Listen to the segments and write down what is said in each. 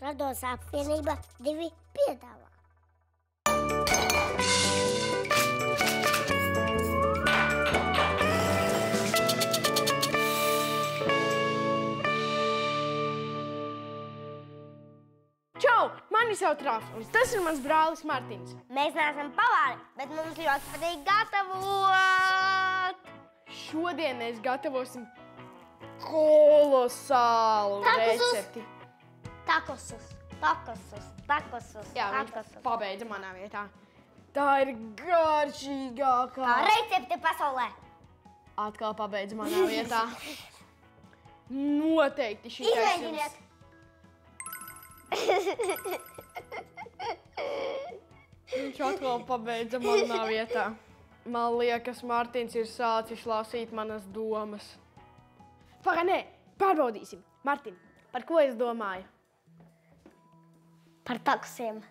Radošā apvienība 2 piedāvā. Čau! Mani sauc Rafs, un tas ir mans brālis Martins. Mēs neesam pavāri, bet mums ļoti patīk gatavot. Šodien mēs gatavosim kolosālu recepti. Takosus. Jā, viņš pabeidza manā vietā. Tā ir garšīgākā recepte pasaulē. Atkal pabeidza manā vietā. Noteikti šitais Izmēģiniet. Viņš atkal pabeidza manā vietā. Man liekas, Martins ir sācis lasīt manas domas. Nē, pārbaudīsim. Martin, par ko es domāju? Par takusiem.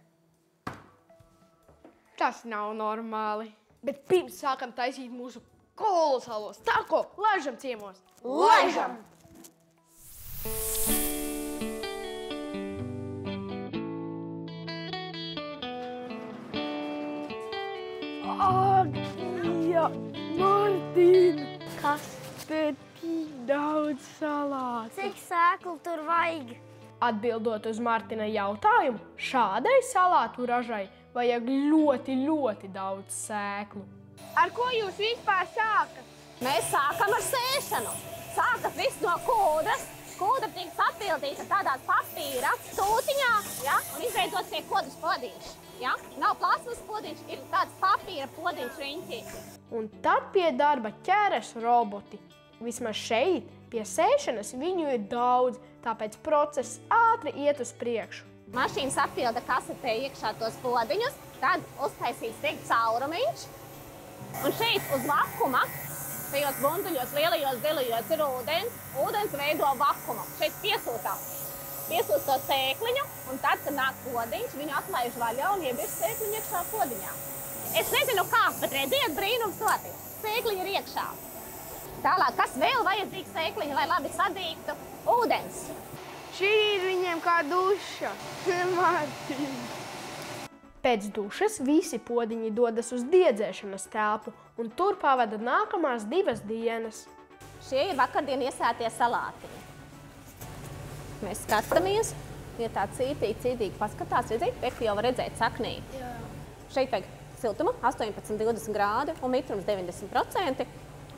Tas nav normāli. Bet pirms sākam taisīt mūsu kolosālos tako, laižam ciemos. Laižam! Ak, jā, Martin! Kas? Te tik daudz salātu. Cik sēklu tur vajag? Atbildot uz Martina jautājumu, šādai salātu ražai vajag ļoti, ļoti daudz sēklu. Ar ko jūs vispār sākat? Mēs sākam ar sēšanu. Sākas viss no kūdras. Kūdra tiek sapildīta tādā papīra tūtiņā, ja, un izveidot pie kūdras podiņš. Ja? Nav plasmas podiņš, ir tāds papīra podiņš riņķī. Un tad pie darba ķeras roboti. Vismaz šeit, pie sēšanas, viņu ir daudz, tāpēc process ātri iet uz priekšu. Mašīna sapilda kasetē iekšā tos podiņus, tad uztaisīts tiek caurumiņš. Un šeit uz vakuma, tajos bunduļos lielajos zilajos ir ūdens. Ūdens veido vakumu. Šeit piesūst to sēkliņu, un tad, kad nāk podiņš, viņu atlaiž vaļā un iebieš sēkliņu iekšā podiņā. Es nezinu kā, bet redziet, brīnums notiek. Sēkliņa ir iekšā. Tālāk, kas vēl vajadzīgs sēkliņa, lai labi sadīgtu? Ūdens. Šī ir viņiem kā duša. Martin. Pēc dušas visi podiņi dodas uz diedzēšanas telpu, un tur pavada nākamās 2 dienas. Šie ir vakardien iesētie salātiņi. Mēs skatāmies, ja tā cītīgi paskatās, redzēt, piekli jau var redzēt saknī. Jā. Šeit vajag siltumu 18–20 grādi un mitrums 90%,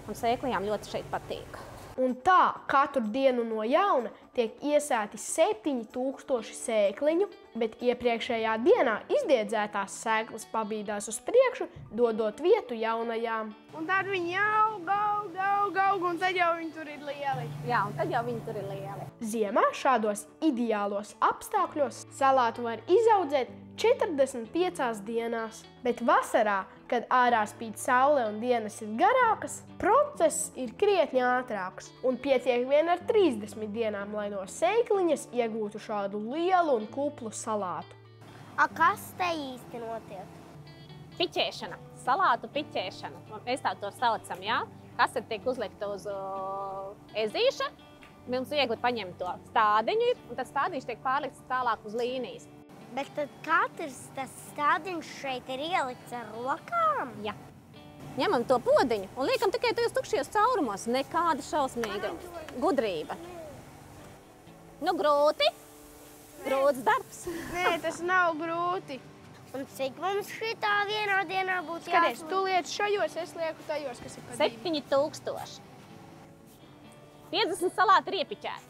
un sēkliņām ļoti šeit patīk. Un tā katru dienu no jauna tiek iesēti 7000 sēkliņu, bet iepriekšējā dienā izdiedzētās sēklas pabīdās uz priekšu, dodot vietu jaunajām. Un tad viņi aug, un tad jau viņi tur ir lieli. Jā, un tad jau viņi tur ir lieli. Ziemā šādos ideālos apstākļos salātu var izaudzēt 45 dienās, bet vasarā, kad ārā spīd saule un dienas ir garākas, process ir krietni ātrāks un pietiek vien ar 30 dienām, lai no sēkliņas iegūtu šādu lielu un kuplu salātu. Kas te īsti notiek? Piķēšana, salātu piķēšana. Mēs tā to saucam, jā? Kas tad tiek uzlikta uz ezīša? Mums viegli paņemt to stādiņu, un tad stādiņš tiek pārlikts tālāk uz līnijas. Bet tad katrs tas stādiņš šeit ir ielikts ar rokām? Jā. Ņemam to podiņu un liekam tikai tajos tukšajos caurumos. Nekāda šausmīga gudrība. Nu, grūti. Grūts darbs. Nē, tas nav grūti. Un cik mums šitā vienā dienā būtu Skaties, tu liec šajos, es lieku tajos, kas ir pa 7000. 50 salāti ir iepiķēti.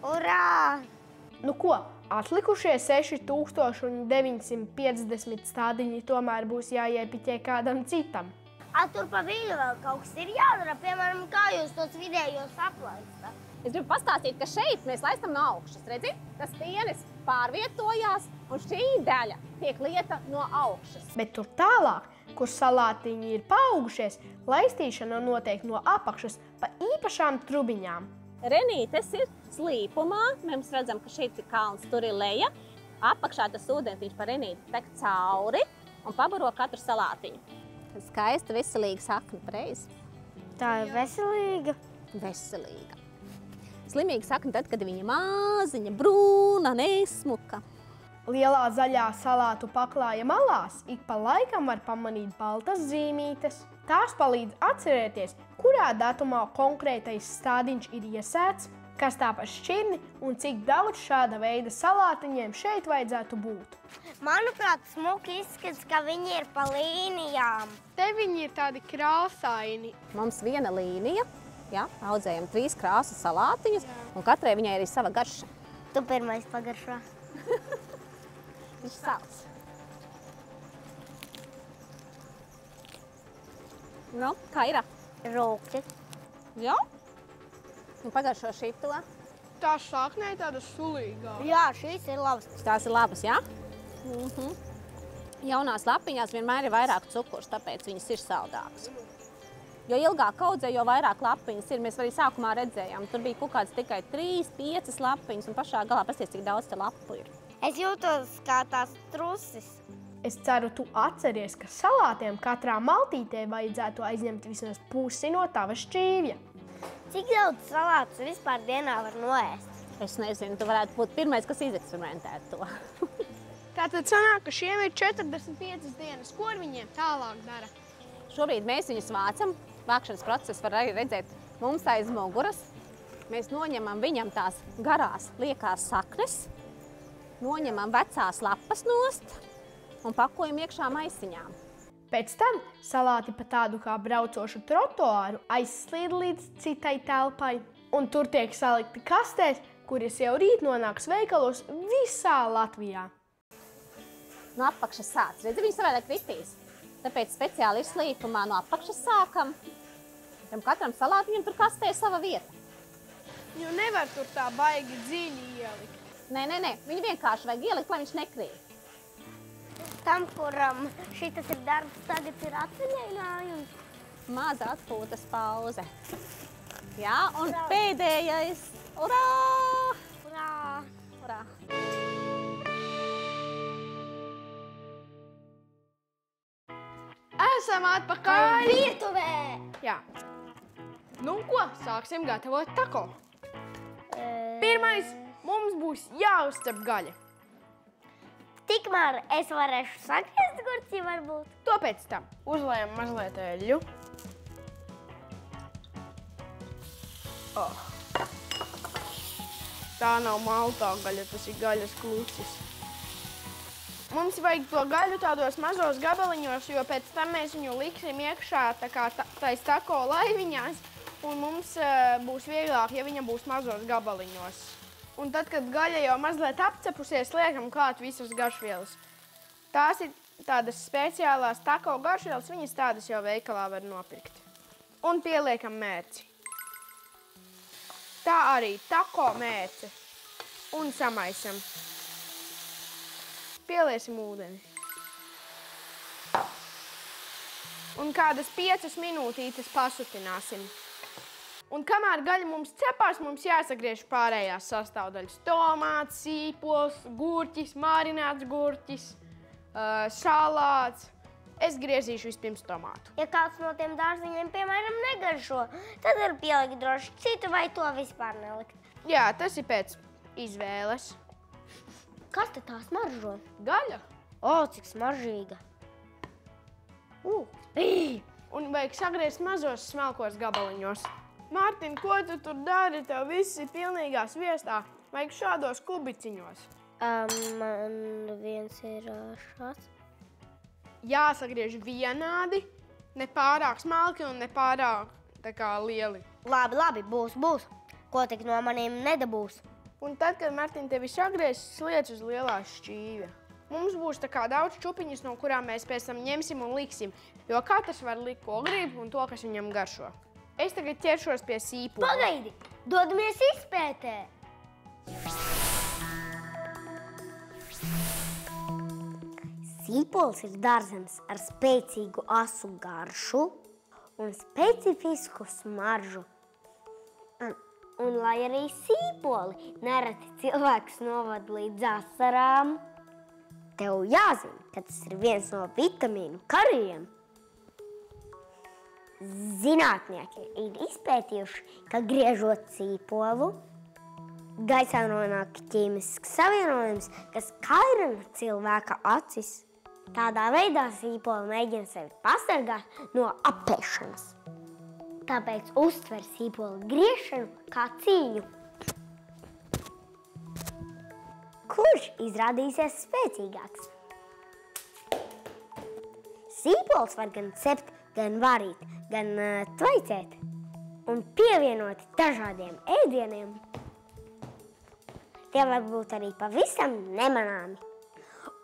Urā! Nu ko, atlikušie 6950 stādiņi tomēr būs jāiepiķē kādam citam. Tur pa viļu vēl kaut kas ir jādara, piemēram, kā jūs tos vidējos aplaistat? Es gribu pastāstīt, ka šeit mēs laistam no augšas, redzi? Tas tienis pārvietojās, un šī daļa tiek lieta no augšas. Bet tur tālāk, kur salātiņi ir paaugušies, laistīšana notiek no apakšas pa īpašām trubiņām. Renītes ir slīpumā, mēs redzam, ka šeit ir kalns, tur ir leja. Apakšā tas ūdentiņš pa renīti tek cauri un pabaro katru salātiņu. Skaista, veselīga sakne, pareizi. Tā ir veselīga? Veselīga. Slimīga sakne tad, kad viņa māziņa, brūna, nesmuka. Lielā zaļā salātu paklāja malās ik pa laikam var pamanīt baltas zīmītes. Tās palīdz atcerēties, kurā datumā konkrētais stādiņš ir iesēts, kas tā pa šķirni un cik daudz šāda veida salātiņiem šeit vajadzētu būt. Manuprāt, smuki izskats, ka viņi ir pa līnijām. Te viņi ir tādi krāsaini. Mums viena līnija, ja, audzējam 3 krāsas salātiņus, un katrai viņai ir sava garša. Tu pirmais pagaršo. Viņš sauc. Nu, kā ir? Rūkti. Jā? Nu, pagaršo šito. Tā šāknē tāda sulīgā. Jā, šīs ir labas. Tās ir labas, jā? Jaunās lapiņās vienmēr ir vairāk cukurs, tāpēc viņas ir saldākas. Jo ilgāk audzē, jo vairāk lapiņas ir. Mēs arī sākumā redzējām, tur bija kaut kāds tikai 3, 5 lapiņas, un pašā galā pasties, cik daudz te lapu ir. Es jūtos kā tās trusis. Es ceru, tu atceries, ka salātiem katrā maltītē vajadzētu aizņemt vismaz pusi no tava šķīvja. Cik daudz salātus vispār dienā var noēst? Es nezinu, tu varētu būt pirmais, kas izeksperimentētu to. Tātad sanāk, ka šiem ir 45 dienas. Ko ar viņiem tālāk dara? Šobrīd mēs viņus vācam. Vākšanas procesu var arī redzēt mums aiz muguras. Mēs noņemam viņam tās garās liekās saknes, noņemam vecās lapas nost un pakojam iekšā maisiņām. Pēc tam salāti pa tādu kā braucošu trotuāru aizslīd līdz citai telpai, un tur tiek salikti kastēs, kuras jau rīt nonāks veikalos visā Latvijā. No apakšas sāc. Redzi, viņi savādāk kritīs. Tāpēc speciāli ir slīpumā no apakšas sākam. Tam katram salātiņam tur kastē sava vieta. Jo nevar tur tā baigi dziļi ielikt. Nē. Viņu vienkārši vajag ielikt, lai viņš nekrīt. Tam, kuram šitas ir darbs, tagad ir atvaļinājums. Maza atpūtas pauze. Jā, un pēdējais. Urā! Urā! Urā! Esam atpakaļ! Virtuvē! Jā. Nu ko, sāksim gatavot tako. Pirmais, mums būs jāuzcep gaļa. Tikmēr es varēšu sagriezt gurķi varbūt. To pēc tam. Uzliekam mazliet eļļu. Tā nav maltā gaļa, tas ir gaļas klucis. Mums vajag to gaļu tādos mazos gabaliņos, jo pēc tam mēs viņu liksim iekšā tā kā tais tako laiviņās, un mums būs vieglāk, ja viņa būs mazos gabaliņos. Un tad, kad gaļa jau mazliet apcepusies, liekam klāt visas garšvielas. Tās ir tādas speciālās tako garšvielas, viņas tādas jau veikalā var nopirkt. Un pieliekam mērci. Tā arī tako mērce. Un samaisam. Pieliesim ūdeni. Un kādas 5 minūtītes pasutināsim. Un kamēr gaļa mums cepās, mums jāsagriež pārējās sastāvdaļas. Tomāts, sīpols, gurķis, marināts gurķis, salāts. Es griezīšu vispirms tomātu. Ja kāds no tiem dārziņiem, piemēram, negaršo, tad var pielikt droši citu vai to vispār nelikt. Jā, tas ir pēc izvēles. Kas te tā smaržo? Gaļa. O, cik smaržīga. Un vajag sagriezt mazos smalkos gabaliņos. Mārtiņ, ko tu tur dari? Tev viss ir pilnīgā sviestā. Vajag šādos kubiciņos. Man viens ir šāds. Jāsagriež vienādi, ne pārāk smalki un ne pārāk tā kā lieli. Labi, būs. Ko tik no maniem nedabūs? Un tad, kad Mārtiņ tevi sagriez, sliec uz lielā šķīvja. Mums būs tā kā daudz čupiņas, no kurām mēs pēc tam ņemsim un liksim, jo katrs var likt, ko grib un to, kas viņam garšo. Es tagad ķeršos pie sīpola. Pagaidi! Dodamies izpētē! Sīpols ir dārzenis ar spēcīgu asu garšu un specifisku smaržu. Un lai arī sīpoli nereti cilvēks novada līdz asarām, tev jāzina, ka tas ir viens no vitamīnu kariem. Zinātnieki ir izpētījuši, ka griežot sīpolu, Gaisā nonāk ķīmisks savienojums, kas kairina cilvēka acis. Tādā veidā sīpoli mēģina sevi pasargāt no apēšanas. Tāpēc uztver sīpoli griešanu kā cīņu. Kurš izrādīsies spēcīgāks? Sīpols var gan cept, gan varīt, gan tvaicēt un pievienot dažādiem ēdieniem. Tie var būt arī pavisam nemanāmi.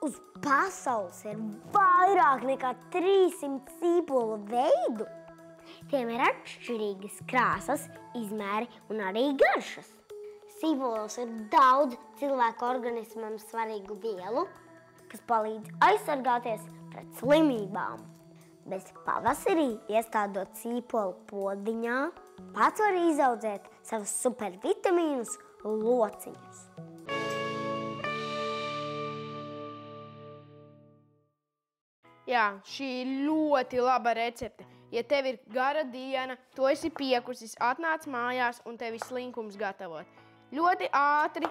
Uz pasaules ir vairāk nekā 300 sīpolu veidu. Tiem ir atšķirīgas krāsas, izmēri un arī garšas. Sīpolos ir daudz cilvēku organismam svarīgu vielu, kas palīdz aizsargāties pret slimībām. Bet pavasarī, iestādot sīpolu podziņā, pats var izaudzēt savus supervitamīnus lociņus. Jā, šī ir ļoti laba recepte. Ja tev ir gara diena, tu esi piekusis, atnāc mājās un tev ir slinkums gatavot. Ļoti ātri,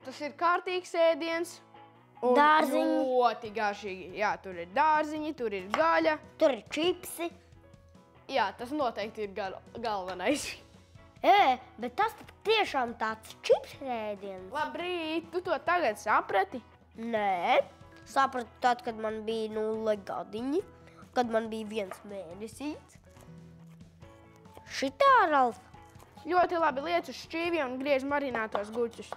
tas ir kārtīgs ēdiens un Dārziņi. ļoti garšīgi. Jā, tur ir dārziņi, tur ir gaļa. Tur ir čipsi. Jā, tas noteikti ir galvenais. Bet tas tiešām tāds čips ēdiens. Labrīt, tu to tagad saprati? Nē, sapratu tad, kad man bija 0 gadiņi, kad man bija 1 mēnesīts. Šitā, Ralf? Ļoti labi liec uz šķīvja un griež marinātos gurķus.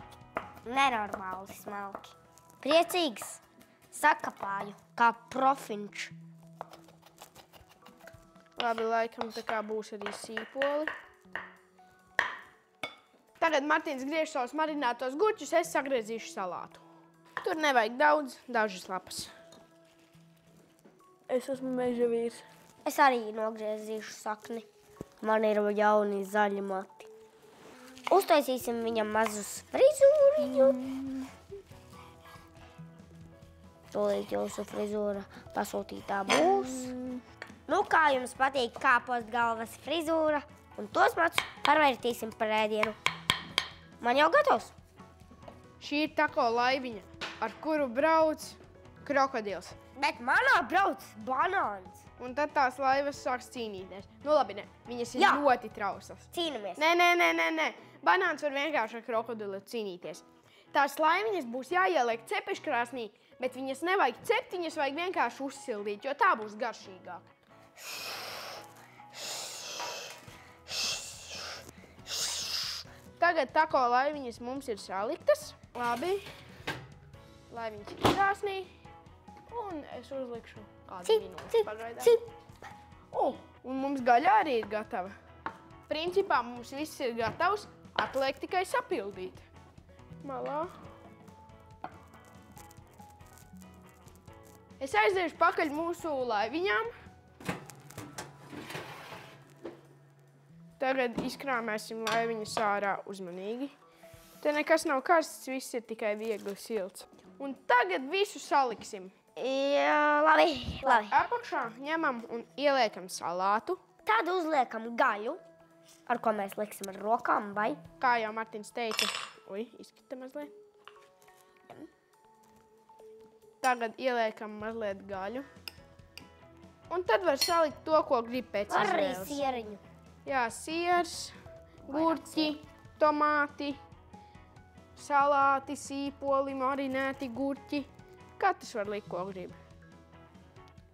Nenormāli smalki. Priecīgs. Sakapāju, kā profinč. Labi, laikam tā kā būs arī sīpoli. Tagad Martins griež savus marinātos gurķus, es sagriezīšu salātu. Tur nevajag daudz, dažas lapas. Es esmu meža vīrs. Es arī nogriezīšu sakni. Man ir jauni zaļi mati. Uztaisīsim viņam mazus frizūriņu. Tūlīt jūsu frizūra pasūtītā būs. Nu, kā jums patīk kāpost galvas frizūra? Un tos matus pārvērtīsim par ēdienu. Man jau gatavs. Šī ir tako laiviņa, ar kuru brauc krokodils. Bet manā brauc banāns. Un tad tās laivas sāks cīnīties. Nu labi, ne, viņas ir Jā. ļoti trauslas. Cīnamies. Nē. Banāns var vienkārši ar krokodilu cīnīties. Tās laiviņas būs jāieliek cepeškrāsnī, bet viņas nevajag cept, viņas vajag vienkārši uzsildīt, jo tā būs garšīgāk. Tagad tako laiviņas mums ir saliktas. Labi. Laiviņas ir krāsnī. Un es uzlikšu kādu minūti pagaidām. Un mums gaļa arī ir gatava. Principā mums viss ir gatavs, atliek tikai sapildīt. Malā. Es aiziešu pakaļ mūsu laiviņām. Tagad izkrāmēsim laiviņas ārā uzmanīgi. Te nekas nav karsts, viss ir tikai viegli silts. Un tagad visu saliksim. Jā, labi. Apakšā ņemam un ieliekam salātu. Tad uzliekam gaļu, ar ko mēs liksim ar rokām, vai? Kā jau Martins teica, izkrita mazliet. Tagad ieliekam mazliet gaļu. Un tad var salikt to, ko grib pēc izvēles. Arī sieriņu. Jā, siers, gurķi, tomāti, salāti, sīpoli, marinēti gurķi. Katrs var likt, ko grib.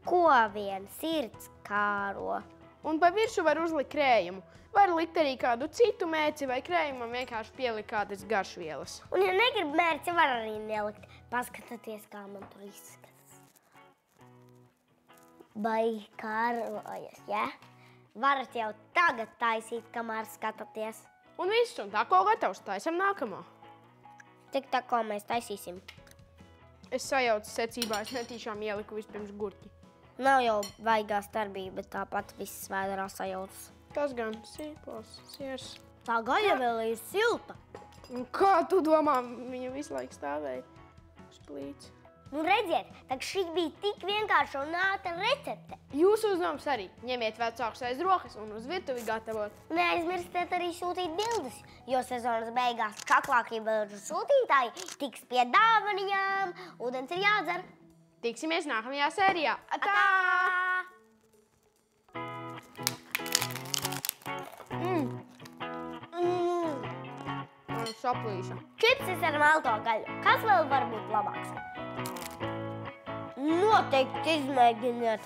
Ko vien sirds kāro. Un pa virsu var uzlikt krējumu. Var likt arī kādu citu mērci vai krējumam vienkārši pielikt kādas garšvielas. Un, ja negrib mērci, var arī nelikt. Paskatieties, kā man tur izskatās. Vai kārojas, ja? Varat jau tagad taisīt, kamēr skatāties. Un viss, un tako gatavs, taisam nākamo. Tik tako mēs taisīsim. Es sajaucu secībā, es netīšām ieliku vispirms gurķi. Nav jau vaigā starpība, bet tāpat viss vēderā sajaucas. Tas gan sīpols, siers. Tā gaļa vēl ir silta. Un kā tu domā, viņa visu laiku stāvēja uz plīts? Nu redziet, tak šī bija tik vienkārša un ātra recepte. Jūsu uzdevums arī ņemiet vecākus aiz rokas un uz virtuvi gatavot. Neaizmirstiet arī sūtīt bildes, jo sezonas beigās čaklākie bilžu sūtītāji tiks pie dāvanījām. Ūdens ir jādzer. Tiksimies nākamajā sērijā. Atā! Saplīša. Čipsis ar malto gaļu. Kas vēl var būt labāks? Noteikti izmēģiniet!